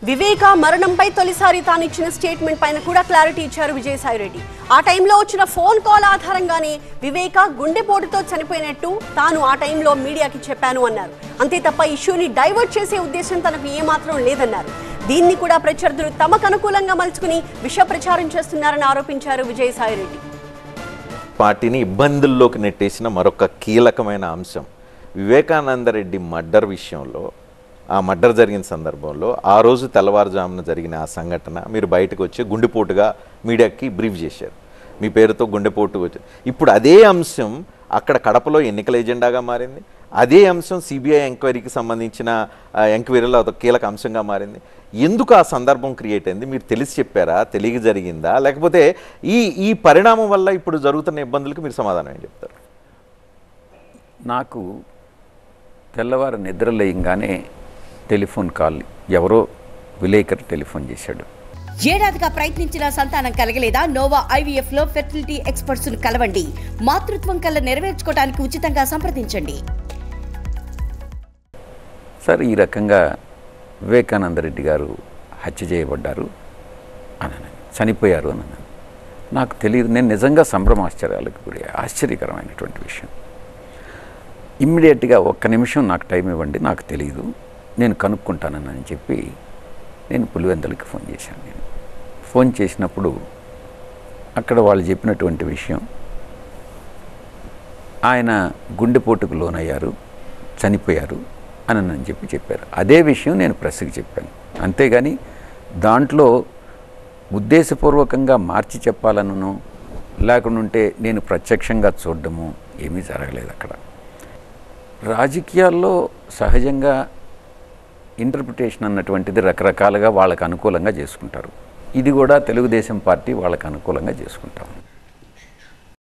వివేక మరణంపై తొలిసారి తాను ఇచ్చిన స్టేట్మెంట్ పైన కూడా క్లారిటీ ఇచ్చారు విజయసాయిరెడ్డి. ఆ టైంలో వచ్చిన ఫోన్ కాల్ ఆధారంగానే వివేక గుండెపోటుతో చనిపోయినట్టు తాను ఆ టైంలో మీడియాకి చెప్పాను అన్నారు. అంతే తప్ప ఇష్యూని డైవర్ట్ చేసే ఉద్దేశం తనకు ఏమాత్రం లేదన్నారు. దీన్ని కూడా ప్రత్యర్థులు తమకు అనుకూలంగా మలుచుకుని విష ప్రచారం చేస్తున్నారని ఆరోపించారు విజయసాయిరెడ్డి. పార్టీని ఇబ్బందుల్లోకి నెట్టేసిన మరొక కీలకమైన అంశం వివేకానందరెడ్డి మర్డర్ విషయంలో. ఆ మర్డర్ జరిగిన సందర్భంలో ఆ రోజు తెల్లవారుజామున జరిగిన ఆ సంఘటన మీరు బయటకు వచ్చి గుండెపోటుగా మీడియాకి బ్రీఫ్ చేశారు. మీ పేరుతో గుండెపోటు వచ్చి ఇప్పుడు అదే అంశం అక్కడ కడపలో ఎన్నికల ఎజెండాగా మారింది. అదే అంశం సిబిఐ ఎంక్వైరీకి సంబంధించిన ఎంక్వైరీలో అదొక కీలక అంశంగా మారింది. ఎందుకు ఆ సందర్భం క్రియేట్ అయింది? మీరు తెలిసి చెప్పారా, తెలియక జరిగిందా, లేకపోతే ఈ పరిణామం వల్ల ఇప్పుడు జరుగుతున్న ఇబ్బందులకు మీరు సమాధానం ఏం చెప్తారు? నాకు తెల్లవారు నిద్రలేయంగానే టెలిఫోన్ కాల్, ఎవరో విలేకరు టెలిఫోన్ చేశాడు. ఏడాదిగా ప్రయత్నించిన సంతానం కలగలేదా? నోవా ఐవీఎఫ్ లో ఫెర్టిలిటీ ఎక్స్పర్ట్స్ ను కలవండి. మాతృత్వం కల నెరవేర్చుకోవడానికి ఉచితంగా సంప్రదించండి. సార్, ఈ రకంగా వివేకానందరెడ్డి గారు హత్య చేయబడ్డారు అని, చనిపోయారు అని నాకు తెలియదు. నేను నిజంగా సంభ్రమాశ్చర్యాలకు గురి, ఆశ్చర్యకరమైనటువంటి విషయం. ఇమ్మీడియట్గా ఒక్క నిమిషం నాకు టైం ఇవ్వండి, నాకు తెలియదు, నేను కనుక్కుంటానని చెప్పి నేను పులివెందులకి ఫోన్ చేశాను. నేను ఫోన్ చేసినప్పుడు అక్కడ వాళ్ళు చెప్పినటువంటి విషయం, ఆయన గుండెపోటుకు లోనయ్యారు, చనిపోయారు అని చెప్పారు. అదే విషయం నేను ప్రెస్కి చెప్పాను. అంతేగాని దాంట్లో ఉద్దేశపూర్వకంగా మార్చి చెప్పాలనో లేకుంటే నేను ప్రత్యక్షంగా చూడడము ఏమీ జరగలేదు. అక్కడ రాజకీయాల్లో సహజంగా ఇంటర్ప్రిటేషన్ అన్నటువంటిది రకరకాలుగా వాళ్ళకు అనుకూలంగా చేసుకుంటారు. ఇది కూడా తెలుగుదేశం పార్టీ వాళ్ళకు అనుకూలంగా చేసుకుంటాం.